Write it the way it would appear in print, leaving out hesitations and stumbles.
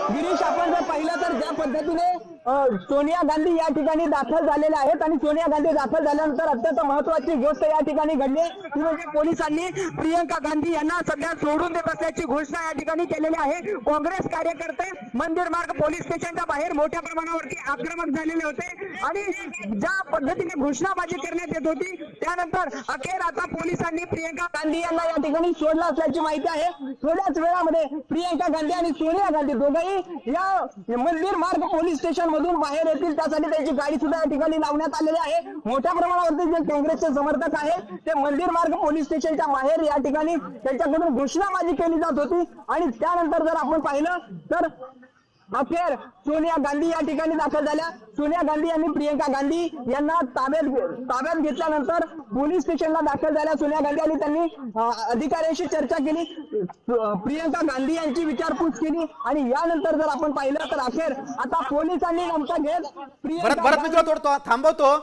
गिरीश, आपण जर पाहिलं तर ज्या पद्धतीने सोनिया गांधी या ठिकाणी दाखल झालेल्या आहेत आणि सोनिया गांधी दाखल झाल्यानंतर अत्यंत महत्वाची गोष्ट या ठिकाणी घडली ती म्हणजे पोलिसांनी प्रियंका गांधी यांना सध्या सोडून देत असल्याची घोषणा या ठिकाणी केलेली आहे. काँग्रेस कार्यकर्ते मंदिर मार्ग पोलीस स्टेशनच्या बाहेर मोठ्या प्रमाणावरती आक्रमक झालेले होते आणि ज्या पद्धतीने घोषणाबाजी करण्यात येत होती त्यानंतर अखेर आता पोलिसांनी प्रियंका गांधी यांना या ठिकाणी सोडलं असल्याची माहिती आहे. थोड्याच वेळामध्ये प्रियंका गांधी आणि सोनिया गांधी दोघंही या मंदिर मार्ग पोलीस स्टेशन मधून बाहेर येतील, त्यासाठी त्यांची गाडी सुद्धा या ठिकाणी लावण्यात आलेली आहे. मोठ्या प्रमाणावरती जे काँग्रेसचे समर्थक आहेत ते मंदिर मार्ग पोलीस स्टेशनच्या बाहेर या ठिकाणी त्यांच्याकडून घोषणाबाजी केली जात होती आणि त्यानंतर जर आपण पाहिलं तर अखेर सोनिया गांधी या ठिकाणी दाखल झाल्या. सोनिया गांधी यांनी प्रियंका गांधी यांना ताब्यात घेतल्यानंतर पोलीस स्टेशनला दाखल झाल्या सोनिया गांधी आणि त्यांनी अधिकाऱ्यांशी चर्चा केली, प्रियंका गांधी यांची विचारपूस केली आणि यानंतर जर आपण पाहिलं तर अखेर आता पोलिसांनी नमता घेत भरत मित्र थांबवतो.